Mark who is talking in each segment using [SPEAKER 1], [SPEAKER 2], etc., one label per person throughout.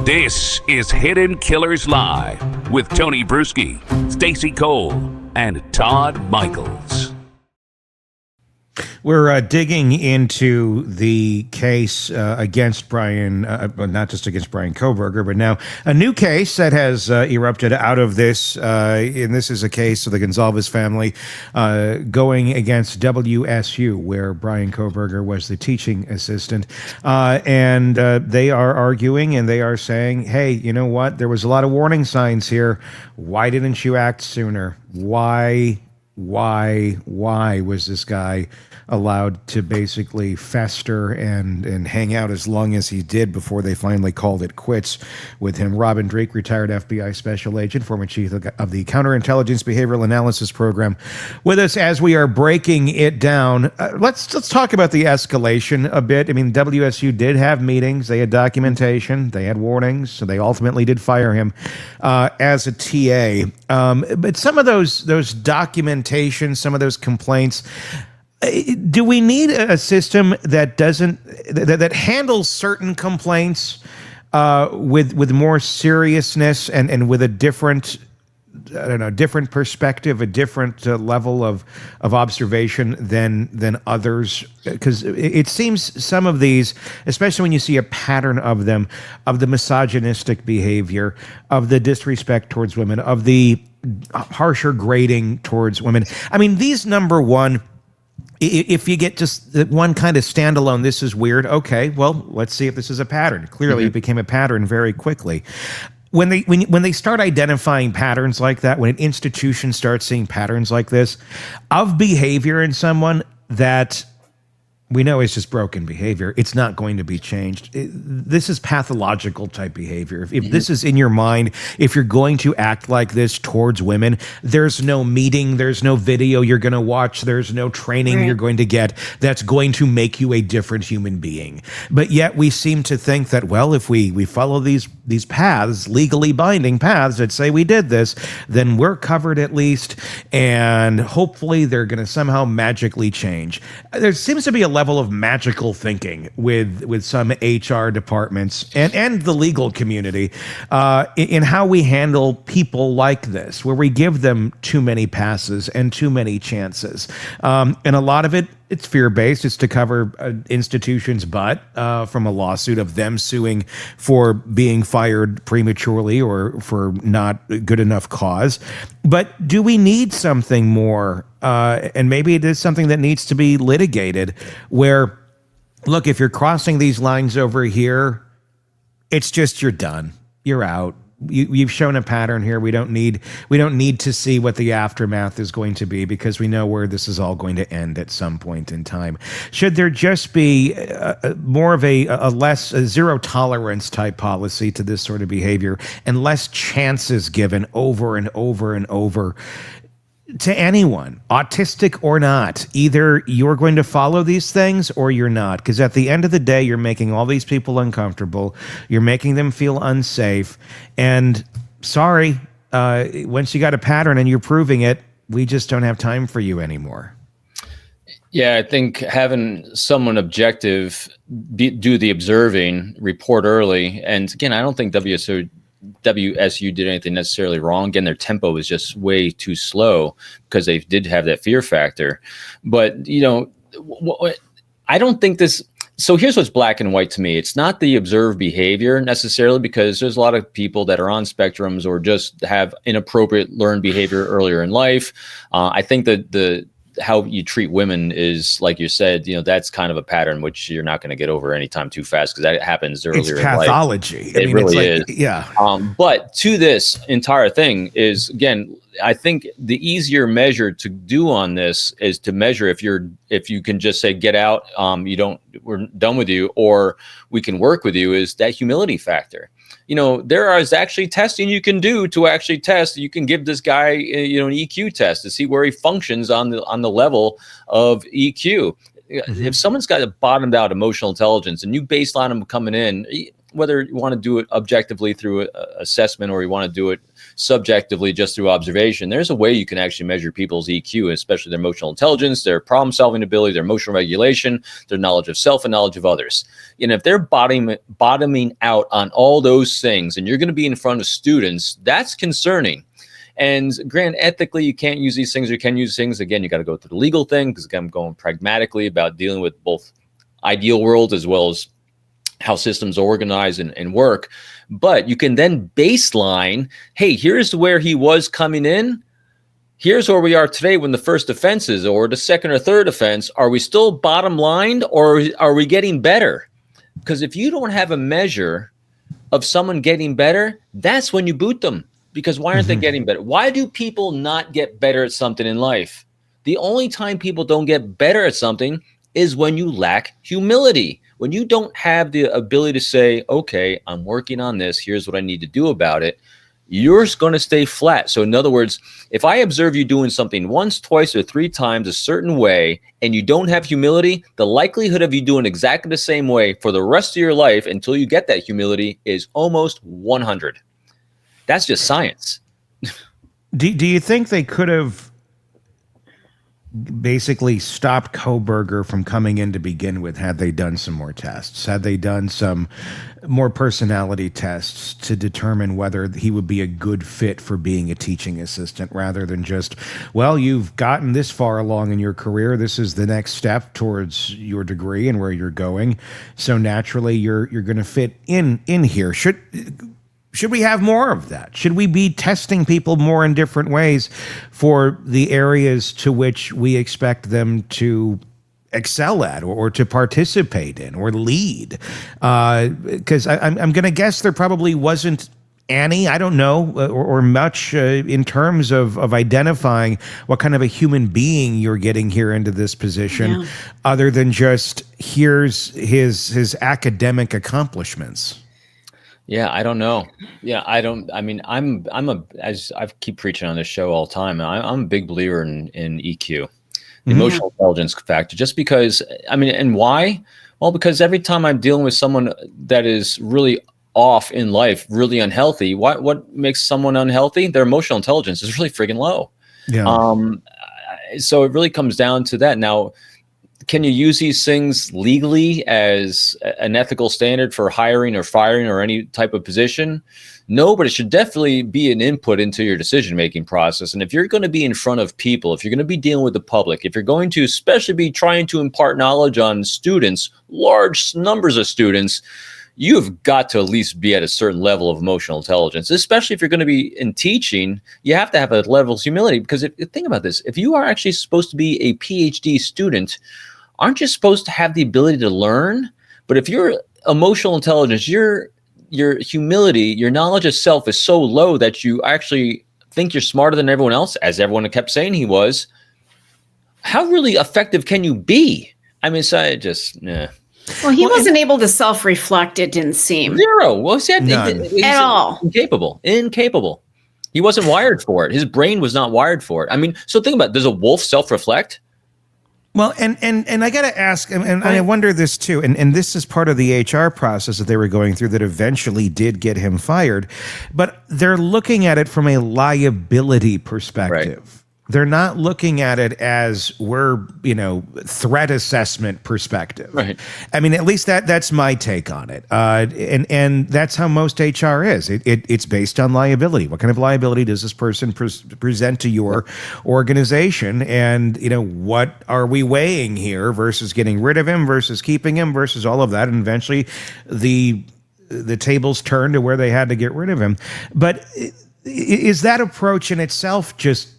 [SPEAKER 1] This is Hidden Killers Live with Tony Brueski, Stacey Cole, and Todd Michaels.
[SPEAKER 2] We're digging into the case against Bryan, not just against Bryan Kohberger, but now a new case that has erupted out of this. And this is a case of the Gonzalez family going against WSU, where Bryan Kohberger was the teaching assistant. And they are arguing and they are saying, hey, you know what? There was a lot of warning signs here. Why didn't you act sooner? Why was this guy allowed to basically fester and hang out as long as he did before they finally called it quits with him? Robin Dreeke, retired FBI special agent, former chief of the Counterintelligence Behavioral Analysis Program, with us as we are breaking it down. Let's talk about the escalation a bit. I mean, WSU did have meetings, they had documentation, they had warnings, so they ultimately did fire him as a TA. But some of those documentation, some of those complaints, do we need a system that that handles certain complaints with more seriousness and with a different, different perspective, a different level of observation than others? Because it seems some of these, especially when you see a pattern of them, of the misogynistic behavior, of the disrespect towards women, of the harsher grading towards women. I mean, these, number one, if you get just one kind of standalone, this is weird. Okay, well, let's see if this is a pattern. Clearly, it became a pattern very quickly. When they start identifying patterns like that, when an institution starts seeing patterns like this of behavior in someone that we know is just broken behavior, it's not going to be changed. This is pathological type behavior. If this is in your mind, if you're going to act like this towards women, there's no meeting, there's no video you're going to watch, there's no training you're going to get that's going to make you a different human being. But yet we seem to think that, well, if we follow these paths, legally binding paths that say we did this, then we're covered at least, and hopefully they're going to somehow magically change. There seems to be a level of magical thinking with some HR departments and the legal community in how we handle people like this, where we give them too many passes and too many chances. And a lot of it's fear-based. It's to cover institutions' butt from a lawsuit of them suing for being fired prematurely or for not good enough cause. But do we need something more? And maybe it is something that needs to be litigated where, look, if you're crossing these lines over here, it's just you're done. You're out. You've shown a pattern here. We don't need to see what the aftermath is going to be, because we know where this is all going to end at some point in time. Should there just be more of a zero tolerance type policy to this sort of behavior, and less chances given over and over and over to anyone, autistic or not? Either you're going to follow these things or you're not, because at the end of the day, you're making all these people uncomfortable. You're making them feel unsafe. And sorry, once you got a pattern and you're proving it, we just don't have time for you anymore.
[SPEAKER 3] Yeah, I think having someone objective do the observing, report early. And again, I don't think WSU did anything necessarily wrong. Again, their tempo was just way too slow because they did have that fear factor. But, I don't think this. So here's what's black and white to me. It's not the observed behavior necessarily, because there's a lot of people that are on spectrums or just have inappropriate learned behavior earlier in life. I think that the how you treat women is, like you said, that's kind of a pattern which you're not going to get over anytime too fast, because that happens earlier in life. It's
[SPEAKER 2] pathology.
[SPEAKER 3] It really is.
[SPEAKER 2] Yeah.
[SPEAKER 3] But to this entire thing is, again, I think the easier measure to do on this is to measure if you can just say, get out, we're done with you, or we can work with you, is that humility factor. There is actually testing you can do to actually test. You can give this guy, an EQ test to see where he functions on the level of EQ. If someone's got a bottomed out emotional intelligence and you baseline them coming in, whether you want to do it objectively through assessment or you want to do it subjectively just through observation, there's a way you can actually measure people's EQ, especially their emotional intelligence, their problem-solving ability, their emotional regulation, their knowledge of self and knowledge of others. And if they're bottoming out on all those things, and you're going to be in front of students, that's concerning. And granted, ethically, you can't use these things or you can use things. Again, you got to go through the legal thing because, again, I'm going pragmatically about dealing with both ideal world as well as how systems organize and work. But you can then baseline, hey, here's where he was coming in. Here's where we are today when the first offense is, or the second or third offense. Are we still bottom lined or are we getting better? Because if you don't have a measure of someone getting better, that's when you boot them. Because why aren't they getting better? Why do people not get better at something in life? The only time people don't get better at something is when you lack humility. When you don't have the ability to say, okay, I'm working on this. Here's what I need to do about it. You're going to stay flat. So in other words, if I observe you doing something once, twice, or three times a certain way, and you don't have humility, the likelihood of you doing exactly the same way for the rest of your life until you get that humility is almost 100. That's just science.
[SPEAKER 2] Do you think they could have basically stopped Kohberger from coming in to begin with had they done some more tests? Had they done some more personality tests to determine whether he would be a good fit for being a teaching assistant rather than just, well, you've gotten this far along in your career. This is the next step towards your degree and where you're going. So naturally you're going to fit in here. Should we have more of that? Should we be testing people more in different ways for the areas to which we expect them to excel at or to participate in or lead? Because I'm going to guess there probably wasn't any, I don't know, or much in terms of identifying what kind of a human being you're getting here into this position, other than just here's his academic accomplishments.
[SPEAKER 3] Yeah, I don't know. Yeah, I mean, as I keep preaching on this show all the time, I'm a big believer in EQ, the emotional intelligence factor, just because, I mean, and why? Well, because every time I'm dealing with someone that is really off in life, really unhealthy, what makes someone unhealthy? Their emotional intelligence is really freaking low. Yeah. So it really comes down to that. Now, can you use these things legally as an ethical standard for hiring or firing or any type of position? No, but it should definitely be an input into your decision-making process. And if you're going to be in front of people, if you're going to be dealing with the public, if you're going to especially be trying to impart knowledge on students, large numbers of students, you've got to at least be at a certain level of emotional intelligence, especially if you're going to be in teaching. You have to have a level of humility, because think about this. If you are actually supposed to be a PhD student, aren't you supposed to have the ability to learn? But if your emotional intelligence, your humility, your knowledge of self is so low that you actually think you're smarter than everyone else, as everyone kept saying he was, how really effective can you be? I mean, so I just,
[SPEAKER 4] Well, he wasn't able to self-reflect, it didn't seem.
[SPEAKER 3] Zero. Well, he's
[SPEAKER 4] at all.
[SPEAKER 3] Incapable. He wasn't wired for it. His brain was not wired for it. I mean, so think about it. Does a wolf self-reflect?
[SPEAKER 2] Well, and I got to ask, and I wonder this too, and this is part of the HR process that they were going through that eventually did get him fired, but they're looking at it from a liability perspective. Right. They're not looking at it as threat assessment perspective. Right. I mean, at least that's my take on it. And that's how most HR is. It's based on liability. What kind of liability does this person present to your organization? And, what are we weighing here versus getting rid of him versus keeping him versus all of that? And eventually the tables turned to where they had to get rid of him. But is that approach in itself just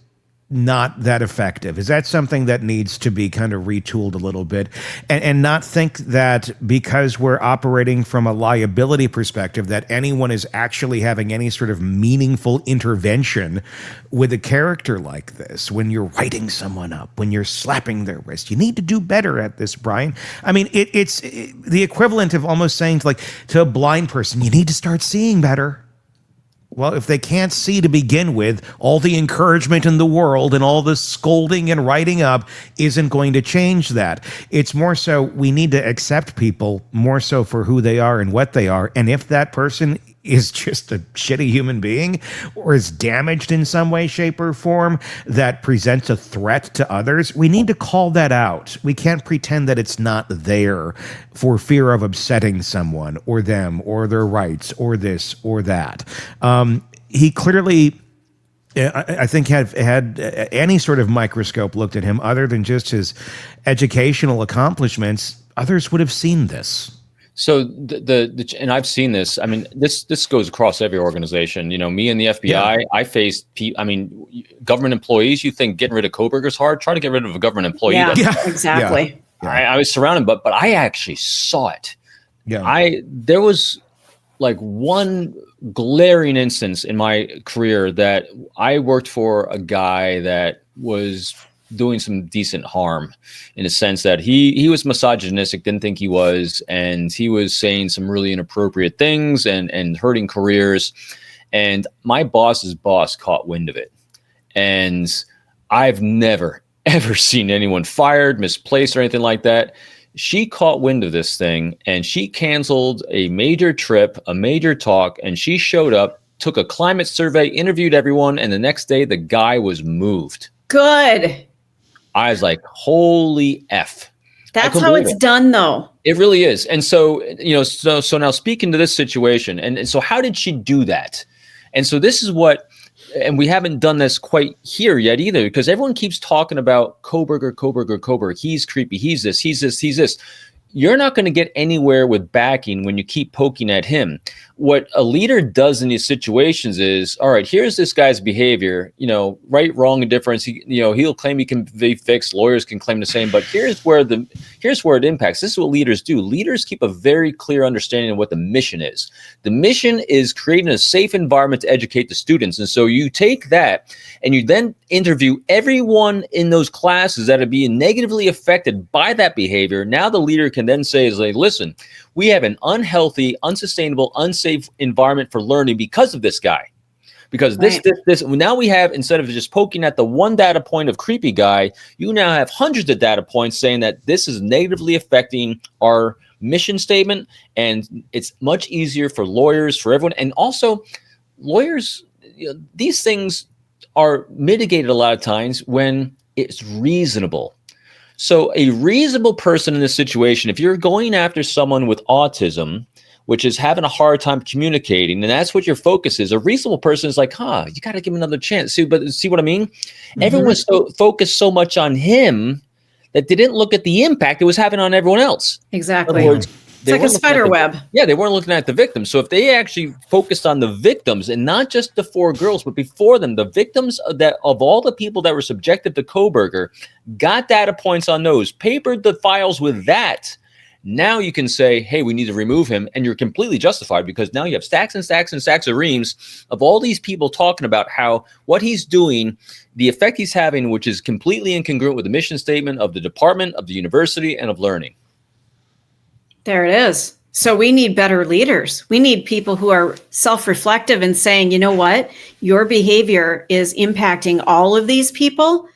[SPEAKER 2] not that effective? Is that something that needs to be kind of retooled a little bit and not think that because we're operating from a liability perspective that anyone is actually having any sort of meaningful intervention with a character like this? When you're writing someone up, when you're slapping their wrist, you need to do better at this, Bryan. I mean, it's the equivalent of almost saying to a blind person, you need to start seeing better. Well, if they can't see to begin with, all the encouragement in the world and all the scolding and writing up isn't going to change that. It's more so we need to accept people more so for who they are and what they are. And if that person is just a shitty human being or is damaged in some way, shape, or form that presents a threat to others, we need to call that out. We can't pretend that it's not there for fear of upsetting someone or them or their rights or this or that. He clearly, I think, had any sort of microscope looked at him other than just his educational accomplishments, others would have seen this.
[SPEAKER 3] So and I've seen this. I mean, this goes across every organization. You know, me and the FBI, I faced, government employees. You think getting rid of Kohberger's hard? Try to get rid of a government employee.
[SPEAKER 4] Yeah, exactly.
[SPEAKER 2] Yeah.
[SPEAKER 3] I was surrounded, but I actually saw it.
[SPEAKER 2] Yeah.
[SPEAKER 3] There was like one glaring instance in my career that I worked for a guy that was doing some decent harm, in a sense that he was misogynistic, didn't think he was, and he was saying some really inappropriate things and hurting careers. And my boss's boss caught wind of it. And I've never, ever seen anyone fired, misplaced, or anything like that. She caught wind of this thing and she canceled a major trip, a major talk, and she showed up, took a climate survey, interviewed everyone, and the next day the guy was moved.
[SPEAKER 4] Good.
[SPEAKER 3] I was like, holy F.
[SPEAKER 4] That's how it's done, though.
[SPEAKER 3] It really is. And so, so now speaking to this situation, and so how did she do that? And so this is what, and we haven't done this quite here yet either, because everyone keeps talking about Kohberger. He's creepy. He's this. You're not going to get anywhere with backing when you keep poking at him. What a leader does in these situations is, all right, here's this guy's behavior, right, wrong, indifference. He'll claim he can be fixed. Lawyers can claim the same, but here's where it impacts. This is what leaders do. Leaders keep a very clear understanding of what the mission is. The mission is creating a safe environment to educate the students. And so you take that and you then interview everyone in those classes that are being negatively affected by that behavior. Now the leader can then say, listen, we have an unhealthy, unsustainable, unsafe environment for learning because of this guy. Because this, now we have, instead of just poking at the one data point of creepy guy, you now have hundreds of data points saying that this is negatively affecting our mission statement. And it's much easier for lawyers, for everyone. And also lawyers, these things are mitigated a lot of times when it's reasonable. So a reasonable person in this situation, if you're going after someone with autism, which is having a hard time communicating, and that's what your focus is, a reasonable person is like, you got to give him another chance. See what I mean? Mm-hmm. Everyone was so focused so much on him that they didn't look at the impact it was having on everyone else.
[SPEAKER 4] Exactly. It's like a spider web.
[SPEAKER 3] Yeah, they weren't looking at the victims. So if they actually focused on the victims and not just the 4 girls, but before them, the victims of all the people that were subjected to Kohberger, got data points on those, papered the files with that. Now you can say, hey, we need to remove him. And you're completely justified, because now you have stacks and stacks and stacks of reams of all these people talking about how what he's doing, the effect he's having, which is completely incongruent with the mission statement of the department, of the university, and of learning.
[SPEAKER 4] There it is. So we need better leaders. We need people who are self-reflective and saying, you know what, your behavior is impacting all of these people.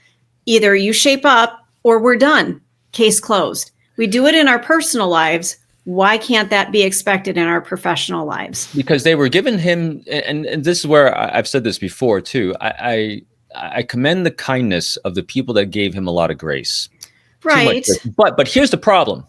[SPEAKER 4] Either you shape up or we're done. Case closed. We do it in our personal lives. Why can't that be expected in our professional lives? Because
[SPEAKER 3] they were given him, and this is where I've said this before too, I commend the kindness of the people that gave him a lot of grace.
[SPEAKER 4] Right.
[SPEAKER 3] But here's the problem.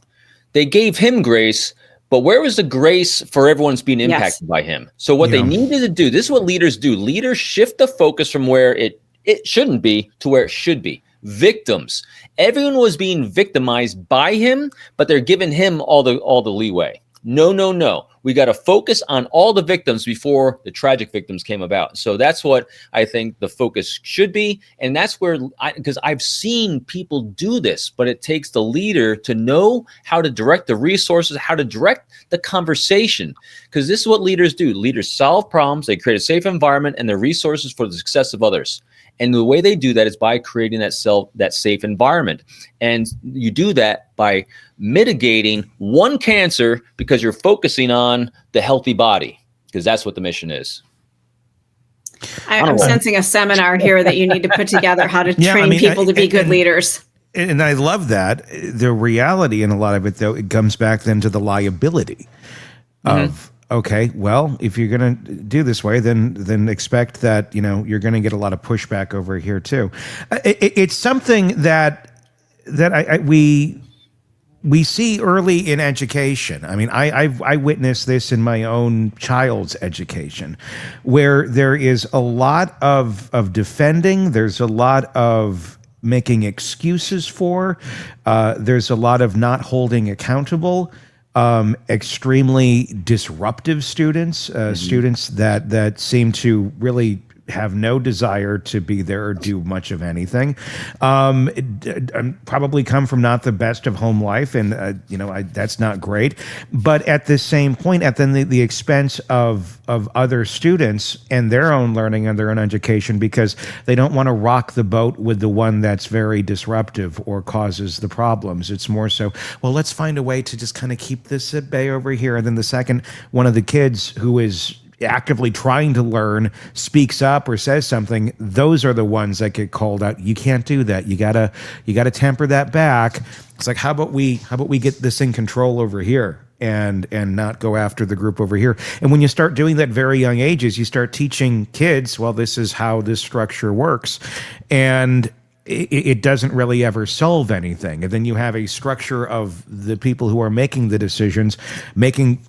[SPEAKER 3] They gave him grace, but where was the grace for everyone's being impacted by him? So what they needed to do, this is what leaders do. Leaders shift the focus from where it shouldn't be to where it should be. Victims. Everyone was being victimized by him, but they're giving him all the leeway. No. We got to focus on all the victims before the tragic victims came about. So that's what I think the focus should be. And that's where, because I've seen people do this, but it takes the leader to know how to direct the resources, how to direct the conversation. Because this is what leaders do. Leaders solve problems, they create a safe environment and the resources for the success of others. And the way they do that is by creating that safe environment. And you do that by mitigating one cancer because you're focusing on the healthy body, because that's what the mission is.
[SPEAKER 4] I'm sensing a seminar here that you need to put together how to train people to be good leaders.
[SPEAKER 2] And I love that. The reality in a lot of it, though, it comes back then to the liability of, okay, well, if you're going to do this way, then expect that, you're going to get a lot of pushback over here too. It's something that we see early in education. I mean, I witnessed this in my own child's education, where there is a lot of defending. There's a lot of making excuses for. There's a lot of not holding accountable. Extremely disruptive students, students that seem to really have no desire to be there or do much of anything. Probably come from not the best of home life, and that's not great. But at the same point, at the expense of other students and their own learning and their own education, because they don't want to rock the boat with the one that's very disruptive or causes the problems. It's more so, well, let's find a way to just kind of keep this at bay over here. And then the second one of the kids who is actively trying to learn speaks up or says something, those are the ones that get called out. You can't do that. You gotta temper that back. It's like, how about we get this in control over here and not go after the group over here. And when you start doing that very young ages, you start teaching kids, well, this is how this structure works. And it doesn't really ever solve anything. And then you have a structure of the people who are making the decisions, making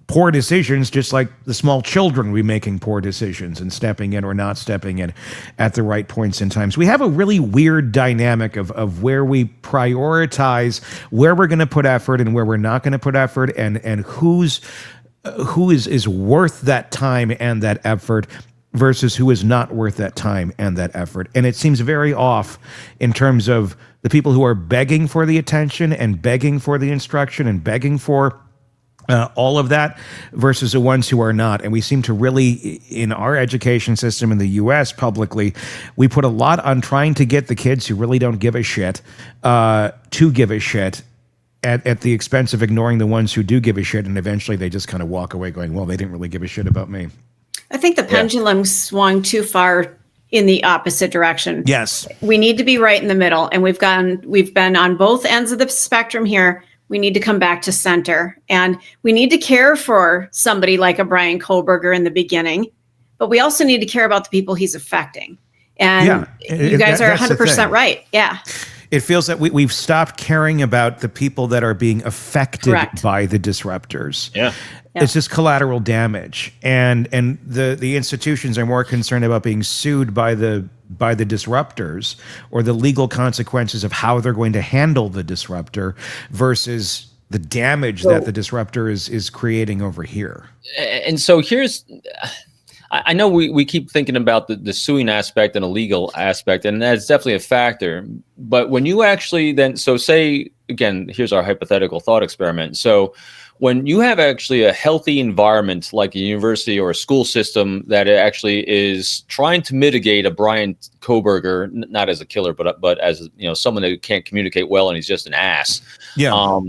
[SPEAKER 2] poor decisions, just like the small children will be making poor decisions and stepping in or not stepping in at the right points in times. We have a really weird dynamic of where we prioritize where we're going to put effort and where we're not going to put effort, and who is worth that time and that effort versus who is not worth that time and that effort. And it seems very off in terms of the people who are begging for the attention and begging for the instruction and begging for all of that versus the ones who are not. And we seem to really, in our education system in the U.S. publicly, we put a lot on trying to get the kids who really don't give a shit to give a shit at the expense of ignoring the ones who do give a shit. And eventually they just kind of walk away going, well, they didn't really give a shit about me.
[SPEAKER 4] I think the pendulum swung too far in the opposite direction.
[SPEAKER 2] Yes.
[SPEAKER 4] We need to be right in the middle. And we've been on both ends of the spectrum here. We need to come back to center, and we need to care for somebody like a Bryan Kohberger in the beginning, but we also need to care about the people he's affecting. And you guys are 100% right. Yeah.
[SPEAKER 2] It feels that we've stopped caring about the people that are being affected by the disruptors. Yeah. It's just collateral damage. And the institutions are more concerned about being sued by the disruptors or the legal consequences of how they're going to handle the disruptor versus the damage that the disruptor is creating over here.
[SPEAKER 3] And so here's, I know we keep thinking about the suing aspect and a legal aspect, and that's definitely a factor. But when you actually then, so say, again, here's our hypothetical thought experiment. So when you have actually a healthy environment like a university or a school system that actually is trying to mitigate a Bryan Kohberger, not as a killer, but as someone that can't communicate well and he's just an ass. Yeah.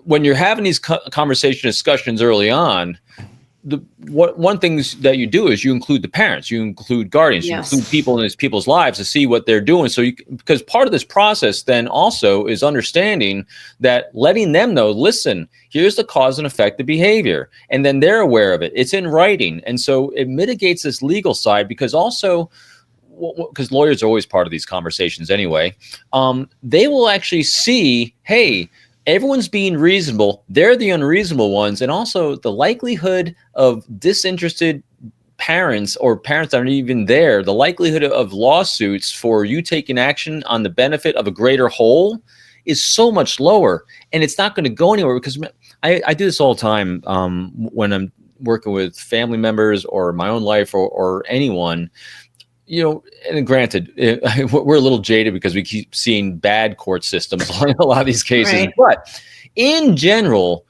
[SPEAKER 3] When you're having these conversation discussions early on, one thing that you do is you include the parents, you include guardians, you include people in these people's lives to see what they're doing. So because part of this process then also is understanding that, letting them know, listen, here's the cause and effect of behavior. And then they're aware of it. It's in writing. And so it mitigates this legal side, because also, because lawyers are always part of these conversations anyway, they will actually see, hey, everyone's being reasonable. They're the unreasonable ones. And also the likelihood of disinterested parents or parents that aren't even there, the likelihood of lawsuits for you taking action on the benefit of a greater whole is so much lower. And it's not going to go anywhere, because I do this all the time when I'm working with family members or my own life or anyone. And granted, we're a little jaded because we keep seeing bad court systems in a lot of these cases. Right. But in general,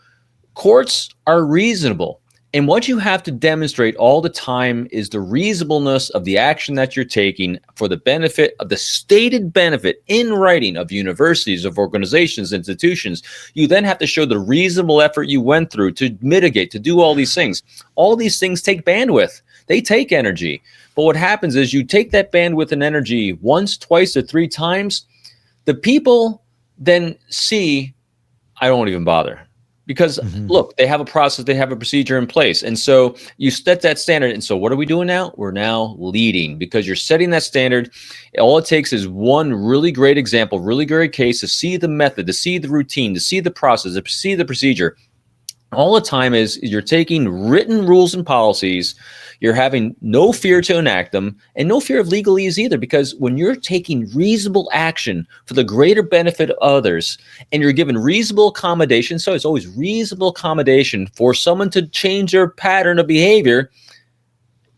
[SPEAKER 3] courts are reasonable. And what you have to demonstrate all the time is the reasonableness of the action that you're taking for the benefit of the stated benefit in writing of universities, of organizations, institutions. You then have to show the reasonable effort you went through to mitigate, to do all these things. All these things take bandwidth. They take energy. But what happens is you take that bandwidth and energy once, twice, or 3 times. The people then see, I don't even bother. Because look, they have a process, they have a procedure in place. And so you set that standard. And so what are we doing now? We're now leading, because you're setting that standard. All it takes is one really great example, really great case to see the method, to see the routine, to see the process, to see the procedure. All the time is you're taking written rules and policies. You're having no fear to enact them, and no fear of legalese either, because when you're taking reasonable action for the greater benefit of others, and you're given reasonable accommodation, so it's always reasonable accommodation for someone to change their pattern of behavior,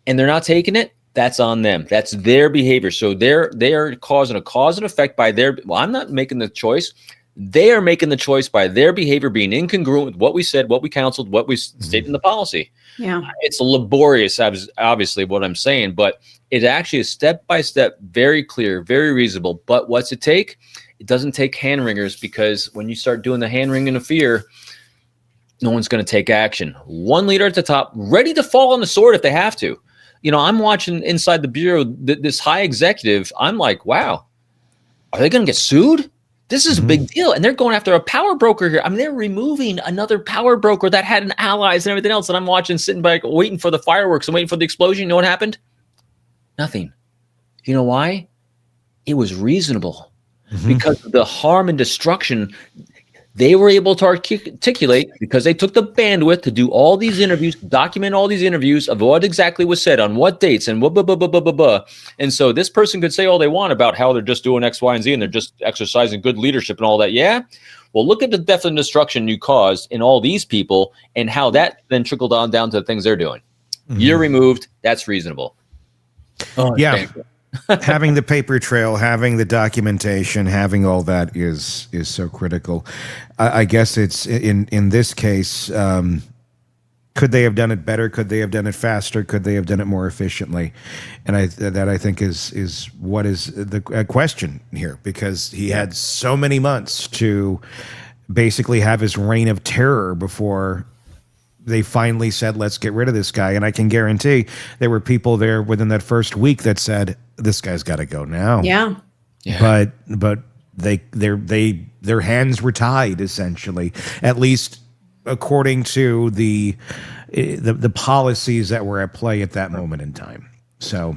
[SPEAKER 3] and they're not taking it, that's on them. That's their behavior. So they are causing a cause and effect by their, well, I'm not making the choice. They are making the choice by their behavior being incongruent with what we said, what we counseled, what we stated in the policy.
[SPEAKER 4] Yeah.
[SPEAKER 3] It's laborious, obviously, what I'm saying, but it actually is step-by-step, very clear, very reasonable. But what's it take? It doesn't take hand wringers, because when you start doing the hand wringing of fear, no one's going to take action. One leader at the top, ready to fall on the sword if they have to. You know, I'm watching inside the Bureau, this high executive. I'm like, wow, are they going to get sued? This is a big deal. And they're going after a power broker here. I mean, they're removing another power broker that had an allies and everything else. And I'm watching, sitting back, waiting for the fireworks and waiting for the explosion. You know what happened? Nothing. You know why? It was reasonable. Because of the harm and destruction they were able to articulate, because they took the bandwidth to do all these interviews, document all these interviews of what exactly was said on what dates and what. And so this person could say all they want about how they're just doing X, Y, and Z, and they're just exercising good leadership and all that. Yeah. Well, look at the death and destruction you caused in all these people, and how that then trickled on down to the things they're doing. You're removed. That's reasonable. Oh,
[SPEAKER 2] yeah. Having the paper trail, having the documentation, having all that is so critical. I guess it's in this case, could they have done it better? Could they have done it faster? Could they have done it more efficiently? And I think is what is the question here, because he had so many months to basically have his reign of terror before they finally said, let's get rid of this guy. And I can guarantee there were people there within that first week that said, this guy's got to go now.
[SPEAKER 4] Yeah.
[SPEAKER 2] But their hands were tied, essentially, at least according to the policies that were at play at that moment in time. So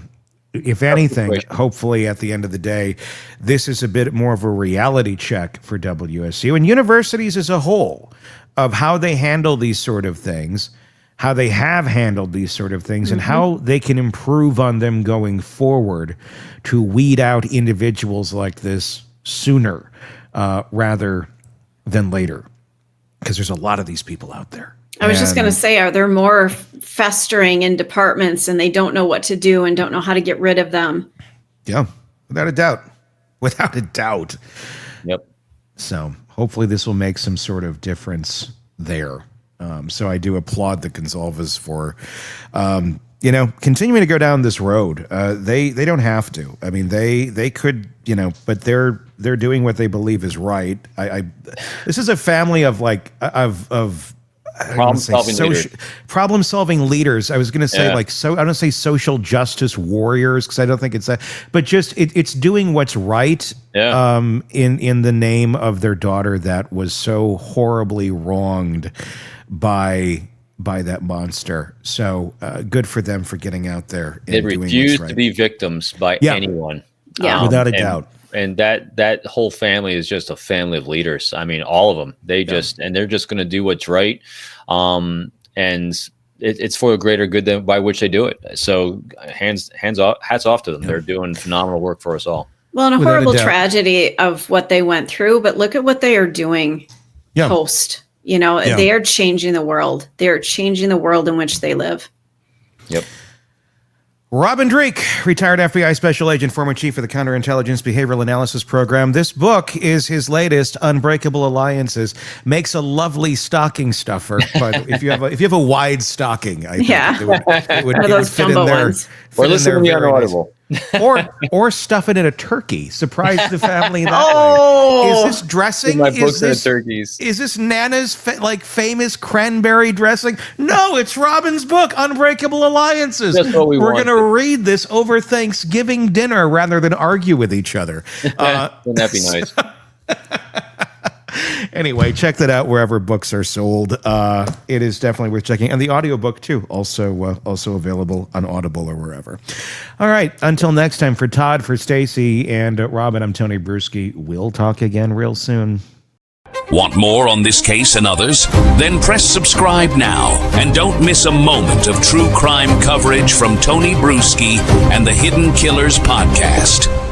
[SPEAKER 2] if anything, hopefully at the end of the day, this is a bit more of a reality check for WSU and universities as a whole, of how they handle these sort of things, how they have handled these sort of things, and how they can improve on them going forward to weed out individuals like this sooner rather than later. Because there's a lot of these people out there.
[SPEAKER 4] I was just going to say, are there more festering in departments and they don't know what to do and don't know how to get rid of them?
[SPEAKER 2] Yeah, without a doubt. Without a doubt.
[SPEAKER 3] Yep.
[SPEAKER 2] So hopefully this will make some sort of difference there. So I do applaud the Gonzalez for, continuing to go down this road. They don't have to. I mean, they could, but they're doing what they believe is right. This is a family of problem-solving leaders. I was going to say I don't say social justice warriors, because I don't think it's that, but just it's doing what's right in the name of their daughter that was so horribly wronged by that monster. So good for them for getting out there and
[SPEAKER 3] they refuse to be victims by anyone.
[SPEAKER 4] Yeah,
[SPEAKER 2] without a doubt. And
[SPEAKER 3] that whole family is just a family of leaders. I mean, all of them. They're just going to do what's right, and it's for a greater good than by which they do it. So hats off to them. They're doing phenomenal work for us all.
[SPEAKER 4] Well, and a horrible tragedy of what they went through, but look at what they are doing post. They are changing the world. They are changing the world in which they live.
[SPEAKER 3] Yep.
[SPEAKER 2] Robin Dreeke, retired FBI special agent, former chief of the Counterintelligence Behavioral Analysis Program. This book is his latest, Unbreakable Alliances. Makes a lovely stocking stuffer, but if you have a wide stocking, I think it would fit in there.
[SPEAKER 3] Or listen to me on Audible.
[SPEAKER 2] or stuff it in a turkey. Surprise the family that way. Is this dressing?
[SPEAKER 3] My books and turkeys.
[SPEAKER 2] Is this Nana's famous cranberry dressing? No, it's Robin's book, Unbreakable Alliances.
[SPEAKER 3] That's what
[SPEAKER 2] We're going to read this over Thanksgiving dinner rather than argue with each other.
[SPEAKER 3] Wouldn't that be nice?
[SPEAKER 2] Anyway, check that out wherever books are sold. It is definitely worth checking. And the audiobook, too, also available on Audible or wherever. All right, until next time, for Todd, for Stacy, and Robin, I'm Tony Brueski. We'll talk again real soon.
[SPEAKER 1] Want more on this case and others? Then press subscribe now and don't miss a moment of true crime coverage from Tony Brueski and the Hidden Killers podcast.